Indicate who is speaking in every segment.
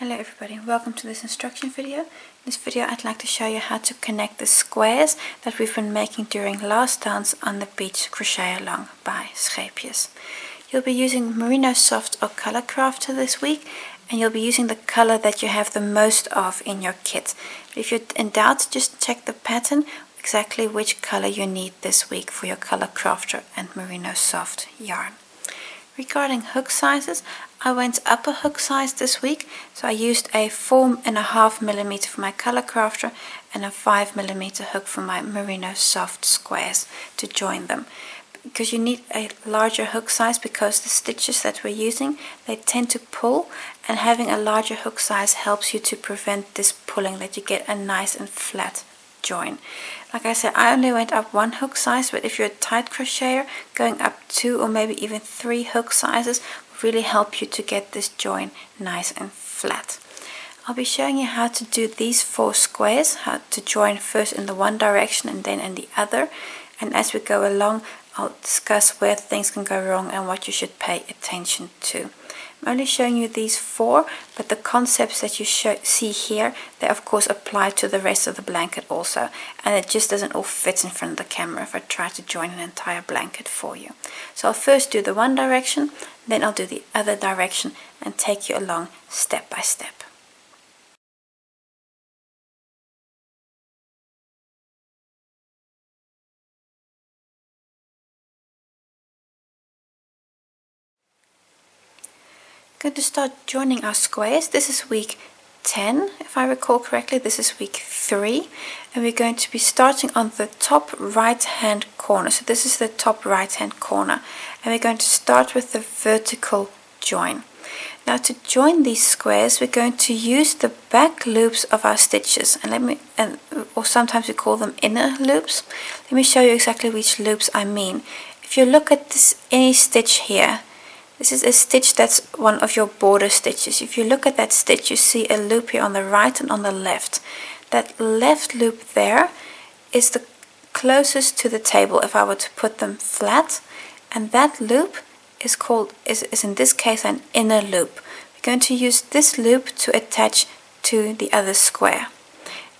Speaker 1: Hello everybody, welcome to this instruction video. In this video I'd like to show you how to connect the squares that we've been making during last dance on the beach crochet along by Scheepjes. You'll be using Merino Soft or Color Crafter this week, and you'll be using the color that you have the most of in your kit. If you're in doubt, just check the pattern exactly which color you need this week for your Color Crafter and Merino Soft yarn. Regarding hook sizes, I went up a hook size this week, so I used a 4.5mm for my Color Crafter and a 5mm hook for my Merino Soft squares to join them. Because you need a larger hook size, because the stitches that we're using, they tend to pull, and having a larger hook size helps you to prevent this pulling, that you get a nice and flat join. Like I said, I only went up one hook size, but if you're a tight crocheter, going up 2 or maybe even 3 hook sizes will really help you to get this join nice and flat. I'll be showing you how to do these 4 squares, how to join first in the one direction and then in the other, and as we go along I'll discuss where things can go wrong and what you should pay attention to. I'm only showing you these 4, but the concepts that you see here, they of course apply to the rest of the blanket also, and it just doesn't all fit in front of the camera if I try to join an entire blanket for you. So I'll first do the one direction, then I'll do the other direction and take you along step by step. Going to start joining our squares. This is week 10 if I recall correctly. This is week 3, and we're going to be starting on the top right hand corner. So this is the top right hand corner, and we're going to start with the vertical join. Now to join these squares we're going to use the back loops of our stitches, or sometimes we call them inner loops. Let me show you exactly which loops I mean. If you look at any stitch here, this is a stitch that's one of your border stitches. If you look at that stitch, you see a loop here on the right and on the left. That left loop there is the closest to the table if I were to put them flat, and that loop is in this case an inner loop. We're going to use this loop to attach to the other square.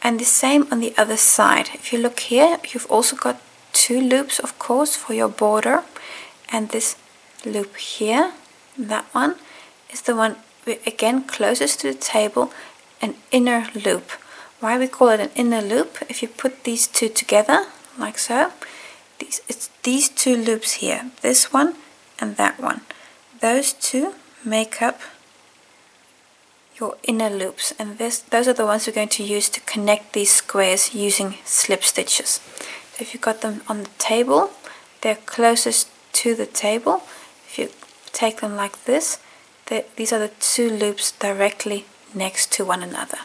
Speaker 1: And the same on the other side. If you look here, you've also got 2 loops of course for your border, and this loop here, that one is the one again closest to the table, an inner loop. Why we call it an inner loop? If you put these 2 together like so, it's these 2 loops here, this one and that one. Those 2 make up your inner loops, and those are the ones we're going to use to connect these squares using slip stitches. So if you've got them on the table, they're closest to the table. If you take them like this, these are the 2 loops directly next to one another.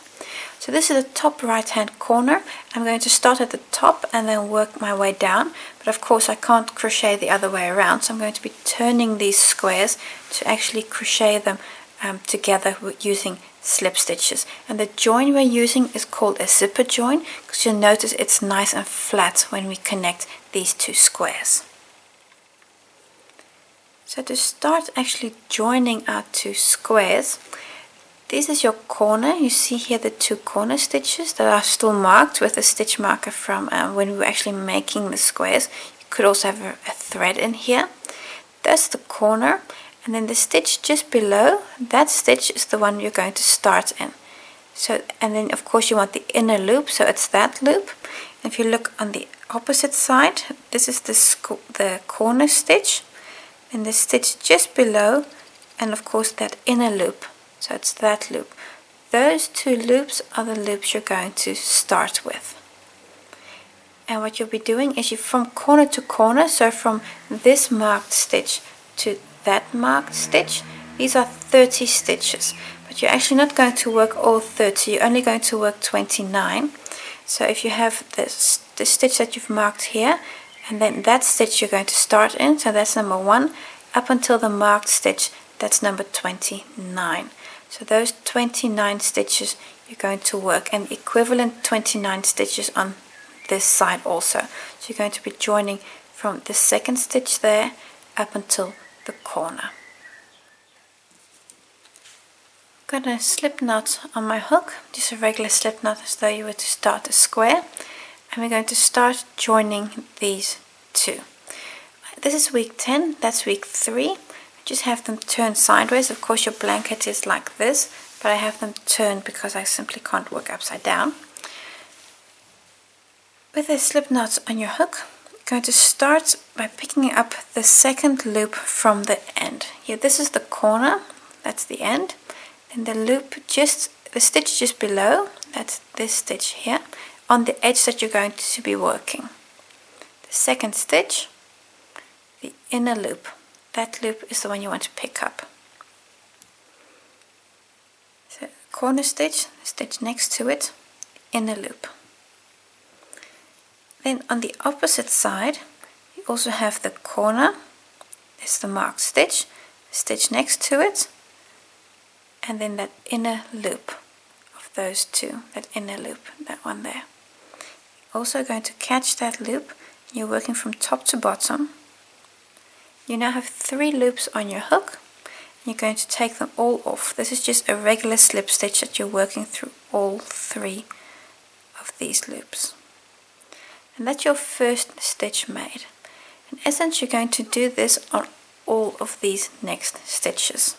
Speaker 1: So this is the top right hand corner. I'm going to start at the top and then work my way down, but of course I can't crochet the other way around, so I'm going to be turning these squares to actually crochet them together using slip stitches. And the join we're using is called a zipper join, because you'll notice it's nice and flat when we connect these 2 squares. So to start actually joining our 2 squares, this is your corner. You see here the 2 corner stitches that are still marked with a stitch marker from when we were actually making the squares. You could also have a thread in here. That's the corner, and then the stitch just below, that stitch is the one you're going to start in. So, and then of course you want the inner loop, so it's that loop. And if you look on the opposite side, this is the corner stitch, and the stitch just below, and of course that inner loop, so it's that loop. Those 2 loops are the loops you're going to start with. And what you'll be doing is from corner to corner, so from this marked stitch to that marked stitch, these are 30 stitches, but you're actually not going to work all 30, you're only going to work 29. So if you have the stitch that you've marked here, and then that stitch you're going to start in, so that's number 1, up until the marked stitch, that's number 29. So those 29 stitches you're going to work, and equivalent 29 stitches on this side also. So you're going to be joining from the second stitch there up until the corner. got a slip knot on my hook, just a regular slip knot as though you were to start a square, and we're going to start joining these two. This is week 10, that's week 3. Just have them turned sideways. Of course your blanket is like this, but I have them turned because I simply can't work upside down. With a slip knot on your hook, you're going to start by picking up the second loop from the end. Here, this is the corner, that's the end. Then the loop, the stitch just below, that's this stitch here, on the edge that you're going to be working. The second stitch, the inner loop. That loop is the one you want to pick up. So corner stitch, stitch next to it, inner loop. Then on the opposite side, you also have the corner, it's the marked stitch, stitch next to it, and then that inner loop of those two, that inner loop, that one there. Also going to catch that loop, you're working from top to bottom. You now have 3 loops on your hook. You're going to take them all off. This is just a regular slip stitch that you're working through all 3 of these loops. And that's your first stitch made. In essence, you're going to do this on all of these next stitches.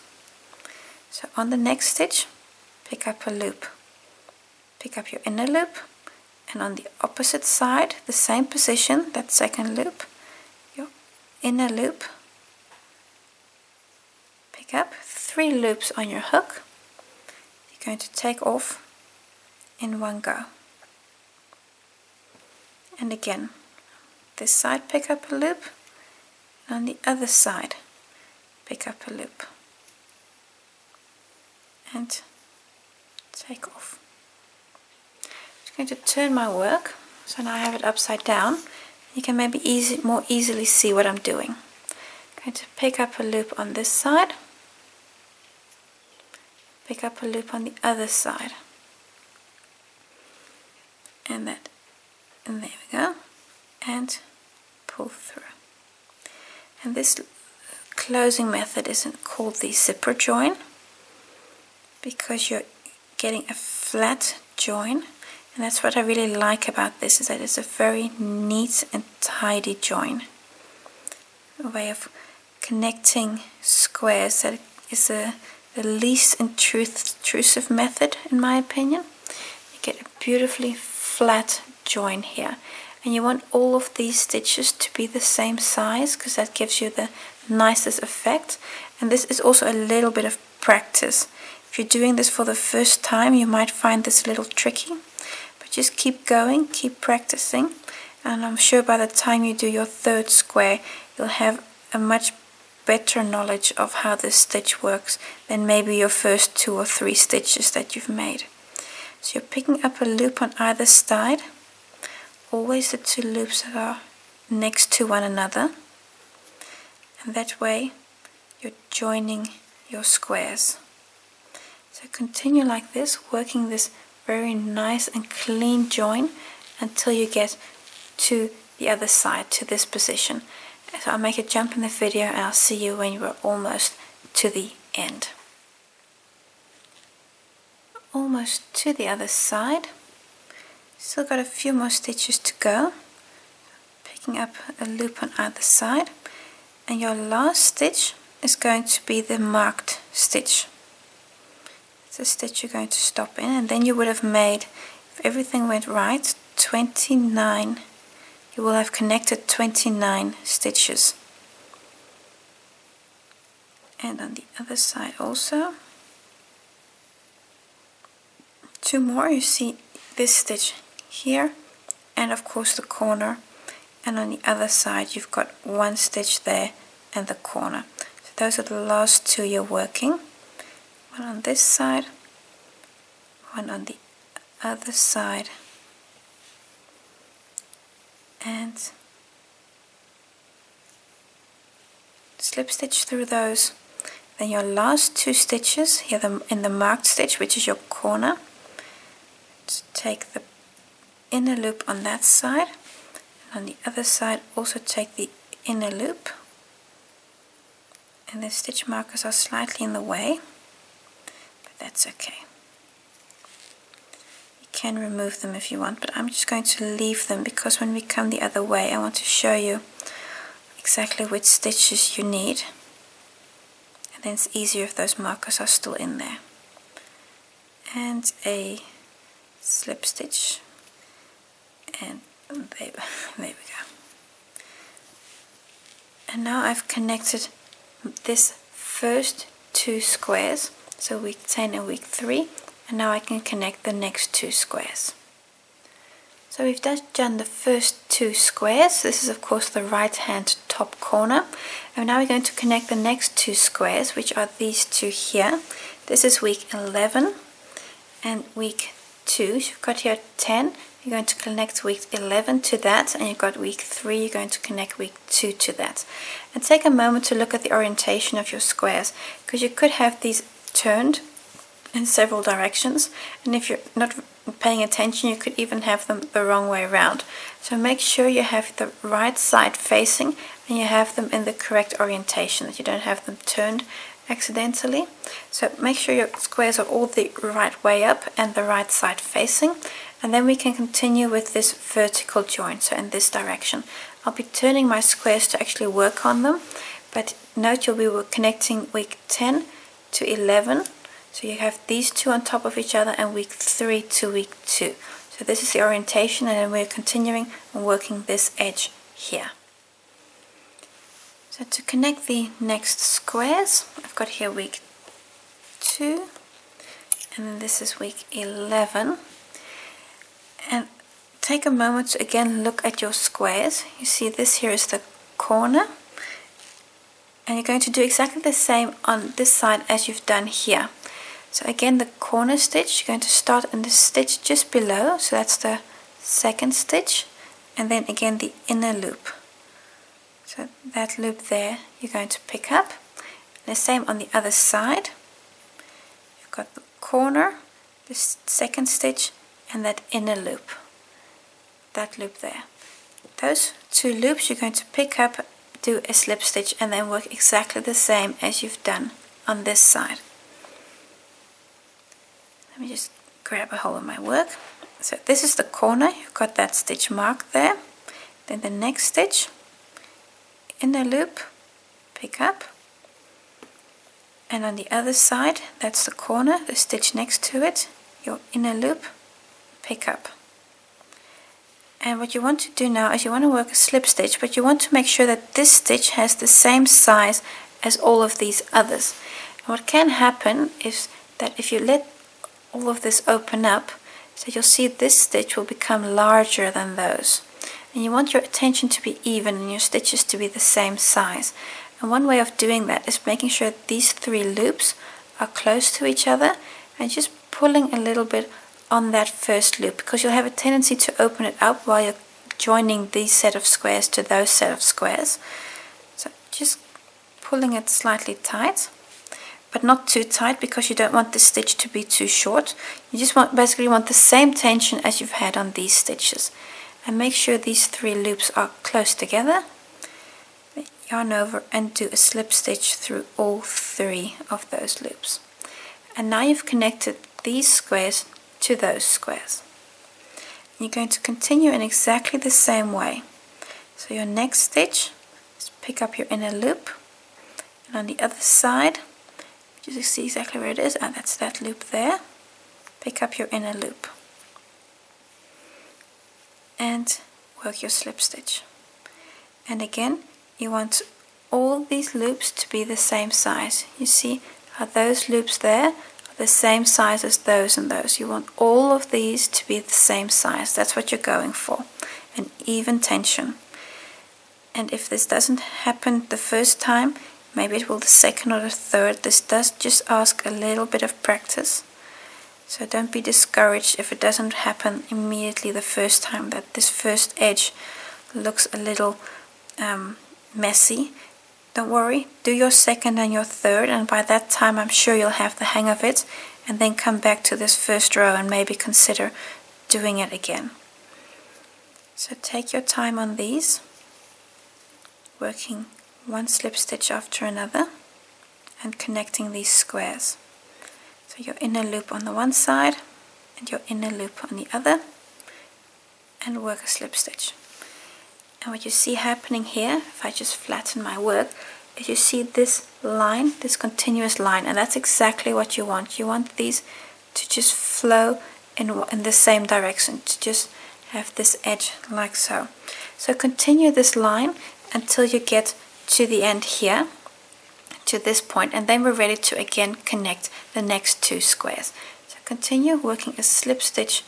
Speaker 1: So on the next stitch, pick up a loop. Pick up your inner loop, and on the opposite side, the same position, that second loop, your inner loop. Pick up 3 loops on your hook. You're going to take off in one go. And again, this side pick up a loop, and on the other side pick up a loop and take off. I'm going to turn my work, so now I have it upside down. You can maybe more easily see what I'm doing. I'm going to pick up a loop on this side, pick up a loop on the other side, and there we go, and pull through. And this closing method isn't called the zipper join because you're getting a flat join, and that's what I really like about this, is that it's a very neat and tidy join. A way of connecting squares that is the least intrusive method, in my opinion. You get a beautifully flat join here, and you want all of these stitches to be the same size because that gives you the nicest effect. And this is also a little bit of practice. If you're doing this for the first time, you might find this a little tricky, but just keep going, keep practicing, and I'm sure by the time you do your 3rd square, you'll have a much better knowledge of how this stitch works than maybe your first 2 or 3 stitches that you've made. So you're picking up a loop on either side, always the 2 loops that are next to one another, and that way you're joining your squares. So continue like this, working this very nice and clean join until you get to the other side, to this position. So I'll make a jump in the video and I'll see you when you're almost to the end. Almost to the other side. Still got a few more stitches to go. Picking up a loop on either side, and your last stitch is going to be the marked stitch. It's a stitch you're going to stop in, and then you would have made, if everything went right, 29. You will have connected 29 stitches. And on the other side also. 2 more. You see this stitch here, and of course the corner, and on the other side you've got 1 stitch there and the corner. So those are the last 2 you're working. 1 on this side, 1 on the other side, and slip stitch through those. Then your last 2 stitches here in the marked stitch, which is your corner, to take the inner loop on that side, and on the other side also take the inner loop, and the stitch markers are slightly in the way, but that's okay. You can remove them if you want, but I'm just going to leave them because when we come the other way I want to show you exactly which stitches you need, and then it's easier if those markers are still in there. And a slip stitch, and there we go. And now I've connected this first 2 squares, so week 10 and week 3, and now I can connect the next 2 squares. So we've just done the first 2 squares. This is of course the right hand top corner, and now we're going to connect the next 2 squares, which are these 2 here. This is week 11 and week 2. So you've got here 10, you're going to connect week 11 to that, and you've got week 3, you're going to connect week 2 to that. And take a moment to look at the orientation of your squares, because you could have these turned in several directions, and if you're not paying attention you could even have them the wrong way around. So make sure you have the right side facing and you have them in the correct orientation, that you don't have them turned accidentally. So make sure your squares are all the right way up and the right side facing, and then we can continue with this vertical join, so in this direction. I'll be turning my squares to actually work on them, but note you'll be connecting week 10 to 11, so you have these 2 on top of each other, and week 3 to week 2. So this is the orientation, and then we're continuing and working this edge here. So to connect the next squares, I've got here week 2, and then this is week 11. And take a moment to again look at your squares. You see this here is the corner, and you're going to do exactly the same on this side as you've done here. So again, the corner stitch, you're going to start in the stitch just below, so that's the second stitch, and then again the inner loop. So that loop there you're going to pick up. The same on the other side. You've got the corner, the second stitch, and that inner loop. That loop there. Those 2 loops you're going to pick up, do a slip stitch, and then work exactly the same as you've done on this side. Let me just grab a hold of my work. So this is the corner, you've got that stitch marked there. Then the next stitch, inner loop, pick up, and on the other side, that's the corner, the stitch next to it, your inner loop, pick up. And what you want to do now is you want to work a slip stitch, but you want to make sure that this stitch has the same size as all of these others. And what can happen is that if you let all of this open up, so you'll see this stitch will become larger than those. And you want your attention to be even and your stitches to be the same size. And one way of doing that is making sure that these 3 loops are close to each other and just pulling a little bit on that first loop, because you'll have a tendency to open it up while you're joining these set of squares to those set of squares. So just pulling it slightly tight, but not too tight because you don't want the stitch to be too short. You just basically want the same tension as you've had on these stitches. And make sure these 3 loops are close together. Yarn over and do a slip stitch through all 3 of those loops. And now you've connected these squares to those squares. You're going to continue in exactly the same way. So your next stitch is pick up your inner loop, and on the other side, just see exactly where it is, and that's that loop there. Pick up your inner loop and work your slip stitch. And again, you want all these loops to be the same size. You see how those loops there are the same size as those and those. You want all of these to be the same size. That's what you're going for, an even tension. And if this doesn't happen the first time, maybe it will the second or the third. This does just ask a little bit of practice. So don't be discouraged if it doesn't happen immediately the first time, that this first edge looks a little messy. Don't worry, do your second and your third, and by that time I'm sure you'll have the hang of it, and then come back to this first row and maybe consider doing it again. So take your time on these, working one slip stitch after another and connecting these squares. So So your inner loop on the one side and your inner loop on the other, and work a slip stitch. And what you see happening here, if I just flatten my work, is you see this line, this continuous line, and that's exactly what you want. You want these to just flow in the same direction, to just have this edge like so. So continue this line until you get to the end here, to this point, and then we're ready to again connect the next 2 squares. So continue working a slip stitch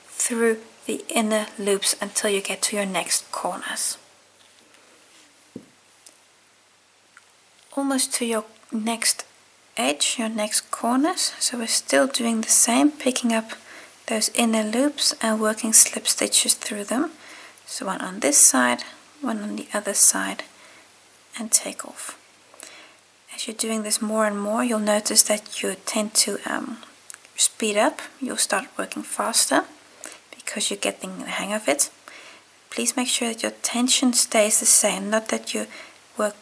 Speaker 1: through the inner loops until you get to your next corners. Almost to your next edge, your next corners. So we're still doing the same, picking up those inner loops and working slip stitches through them. So one on this side, one on the other side, and take off. As you're doing this more and more, you'll notice that you tend to speed up. You'll start working faster because you're getting the hang of it. Please make sure that your tension stays the same, not that you work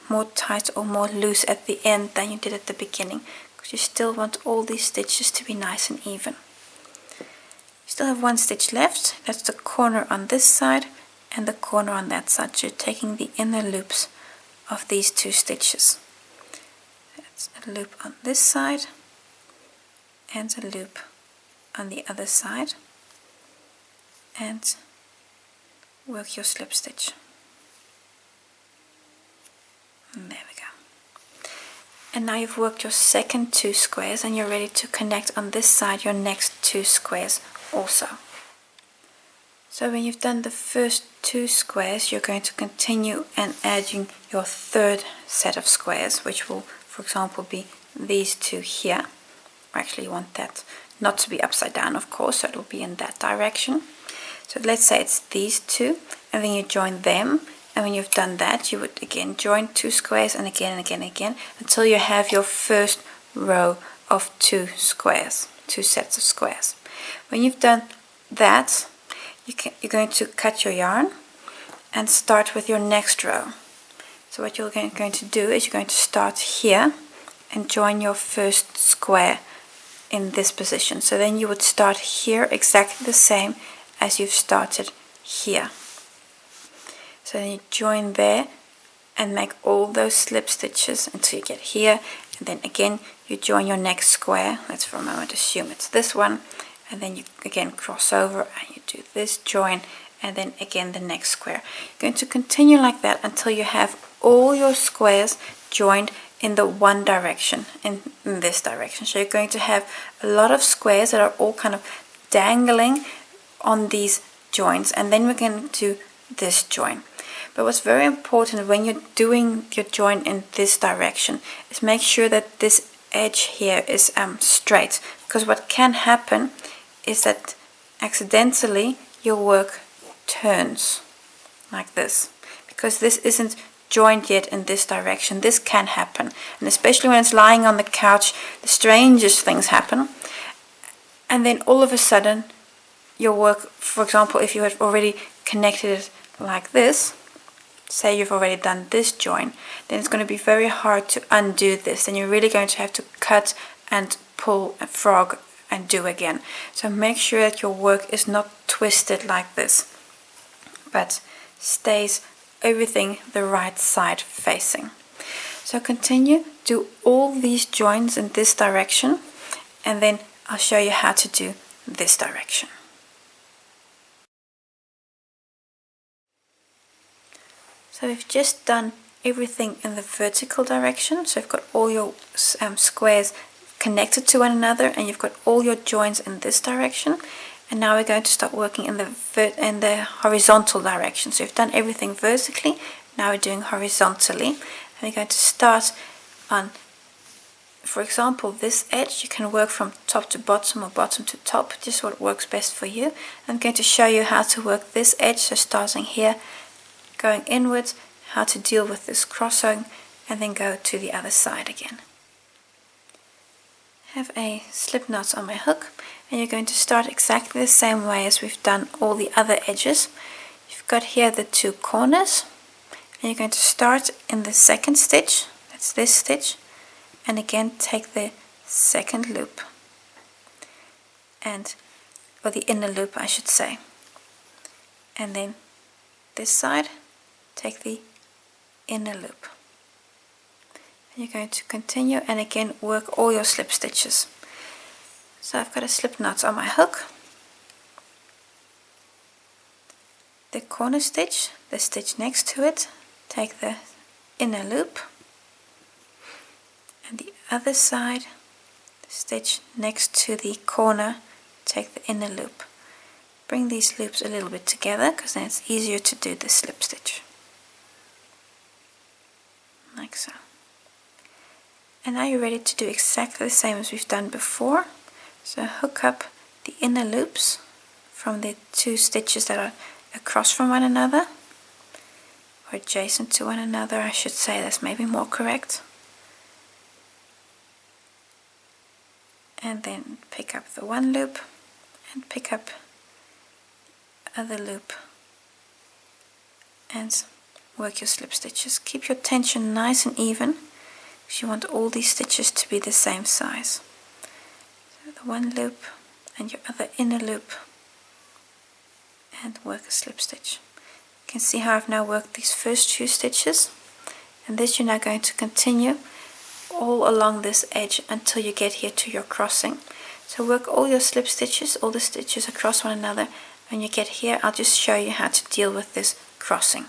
Speaker 1: more tight or more loose at the end than you did at the beginning, because you still want all these stitches to be nice and even. You still have 1 stitch left. That's the corner on this side and the corner on that side. So you're taking the inner loops of these 2 stitches. That's a loop on this side and a loop on the other side, and work your slip stitch. And there we go. And now you've worked your second 2 squares and you're ready to connect on this side your next 2 squares also. So when you've done the first 2 squares, you're going to continue and adding your third set of squares, which will, for example, be these 2 here. Actually, you want that not to be upside down, of course, so it will be in that direction. So let's say it's these 2, and then you join them. And when you've done that, you would again join 2 squares and again and again and again until you have your first row of 2 squares, 2 sets of squares. When you've done that, you're going to cut your yarn and start with your next row. So what you're going to do is you're going to start here and join your first square in this position. So then you would start here exactly the same as you've started here. So then you join there and make all those slip stitches until you get here, and then again you join your next square. Let's for a moment assume it's this one, and then you again cross over and you do this join, and then again the next square. You're going to continue like that until you have all your squares joined in the one direction, in this direction. So you're going to have a lot of squares that are all kind of dangling on these joins, and then we're going to do this join. But what's very important when you're doing your join in this direction is make sure that this edge here is straight, because what can happen is that accidentally your work turns like this, because this isn't joined yet in this direction. This can happen, and especially when it's lying on the couch, the strangest things happen. And then all of a sudden your work, for example, if you have already connected it like this, say you've already done this join, then it's going to be very hard to undo this. Then you're really going to have to cut and pull and frog and do again. So make sure that your work is not twisted like this, but stays everything the right side facing. So continue, do all these joins in this direction, and then I'll show you how to do this direction. So we've just done everything in the vertical direction. So you've got all your squares connected to one another, and you've got all your joins in this direction. And now we're going to start working in the horizontal direction. So we've done everything vertically. Now we're doing horizontally, and we're going to start on, for example, this edge. You can work from top to bottom or bottom to top, just what works best for you. I'm going to show you how to work this edge. So starting here, going inwards, how to deal with this crossing, and then go to the other side again. Have a slip knot on my hook, and you're going to start exactly the same way as we've done all the other edges. You've got here the 2 corners, and you're going to start in the second stitch, that's this stitch, and again take the second loop, or the inner loop I should say, and then this side take the inner loop. And you're going to continue and again work all your slip stitches. So I've got a slip knot on my hook, the corner stitch, the stitch next to it, take the inner loop, and the other side, the stitch next to the corner, take the inner loop. Bring these loops a little bit together because then it's easier to do the slip stitch. Like so. And now you're ready to do exactly the same as we've done before. So hook up the inner loops from the two stitches that are across from one another, or adjacent to one another I should say, that's maybe more correct. And then pick up the one loop and pick up the other loop and work your slip stitches. Keep your tension nice and even because you want all these stitches to be the same size. So the one loop and your other inner loop and work a slip stitch. You can see how I've now worked these first two stitches, and this you're now going to continue all along this edge until you get here to your crossing. So work all your slip stitches, all the stitches across one another. When you get here, I'll just show you how to deal with this crossing.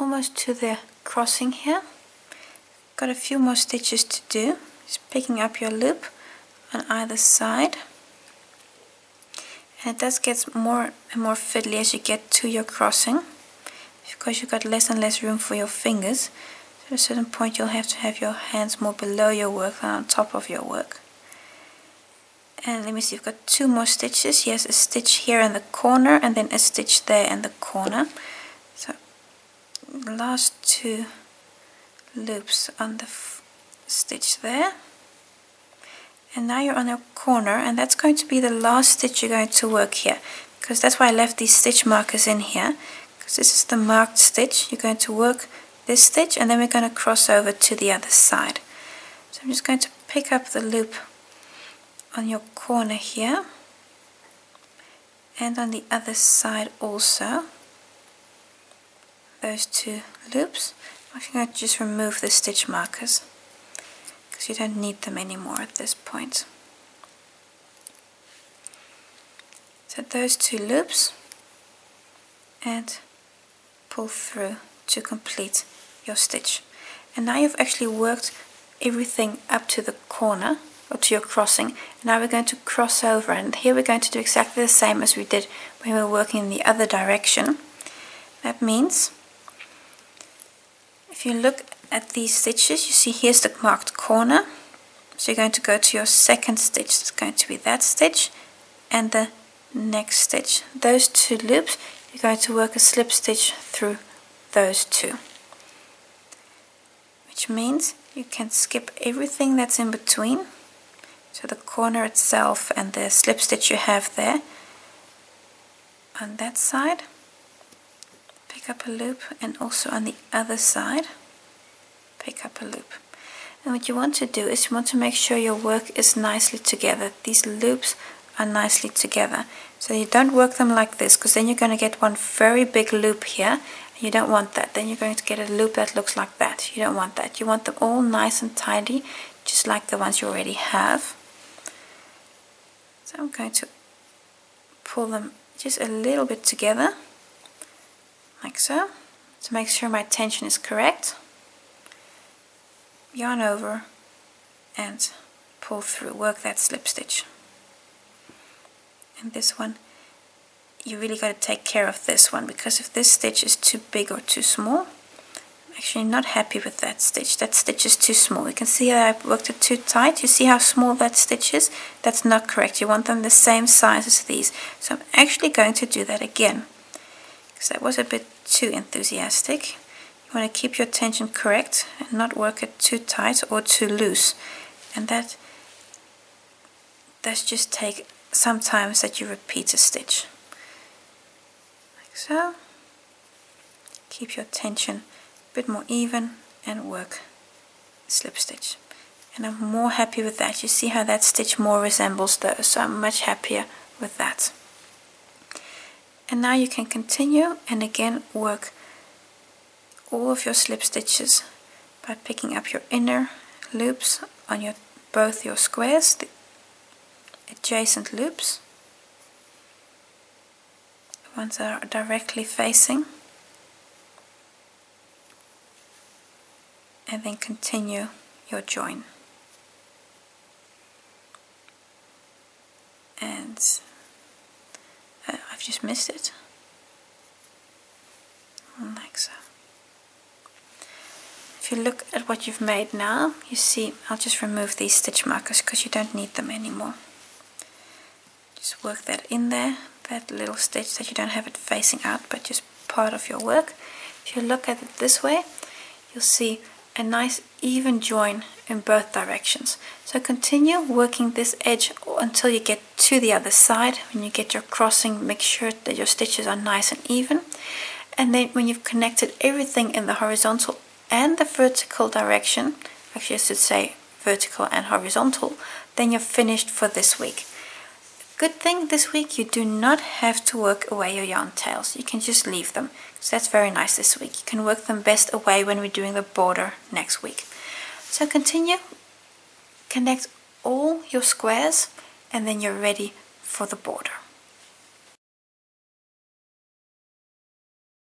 Speaker 1: Almost to the crossing here. Got a few more stitches to do. Just picking up your loop on either side. And it does get more and more fiddly as you get to your crossing, because you've got less and less room for your fingers. So at a certain point you'll have to have your hands more below your work than on top of your work. And let me see, you've got two more stitches. Here's a stitch here in the corner and then a stitch there in the corner. So the last two loops on the stitch there. And now you're on a corner, and that's going to be the last stitch you're going to work here, because that's why I left these stitch markers in here, because this is the marked stitch. You're going to work this stitch and then we're going to cross over to the other side. So I'm just going to pick up the loop on your corner here and on the other side also, those two loops. I'm actually going to just remove the stitch markers because you don't need them anymore at this point. So those two loops and pull through to complete your stitch. And now you've actually worked everything up to the corner or to your crossing. And now we're going to cross over, and here we're going to do exactly the same as we did when we were working in the other direction. That means if you look at these stitches, you see here's the marked corner. So you're going to go to your second stitch. It's going to be that stitch and the next stitch. Those two loops, you're going to work a slip stitch through those two. Which means you can skip everything that's in between. So the corner itself and the slip stitch you have there. On that side, pick up a loop, and also on the other side, pick up a loop. And what you want to do is you want to make sure your work is nicely together. These loops are nicely together. So you don't work them like this, because then you're going to get one very big loop here. And you don't want that. Then you're going to get a loop that looks like that. You don't want that. You want them all nice and tidy, just like the ones you already have. So I'm going to pull them just a little bit together, like so, to make sure my tension is correct. Yarn over and pull through, work that slip stitch. And this one, you really got to take care of this one, because if this stitch is too big or too small, I'm actually not happy with that stitch. That stitch is too small. You can see that I worked it too tight. You see how small that stitch is? That's not correct. You want them the same size as these. So I'm actually going to do that again, because that was a bit too enthusiastic. You want to keep your tension correct and not work it too tight or too loose. And that does just take sometimes that you repeat a stitch. Like so. Keep your tension a bit more even and work slip stitch. And I'm more happy with that. You see how that stitch more resembles those, so I'm much happier with that. And now you can continue and again work all of your slip stitches by picking up your inner loops on both your squares, the adjacent loops, the ones that are directly facing, and then continue your join. And I've just missed it, like so. If you look at what you've made now, you see I'll just remove these stitch markers because you don't need them anymore. Just work that in there, that little stitch that you don't have it facing out but just part of your work. If you look at it this way, you'll see a nice even join in both directions. So continue working this edge until you get to the other side. When you get your crossing, make sure that your stitches are nice and even. And then when you've connected everything in the horizontal and the vertical direction, actually I should say vertical and horizontal, then you're finished for this week. Good thing this week you do not have to work away your yarn tails. You can just leave them. So that's very nice this week. You can work them best away when we're doing the border next week. So continue, connect all your squares, and then you're ready for the border.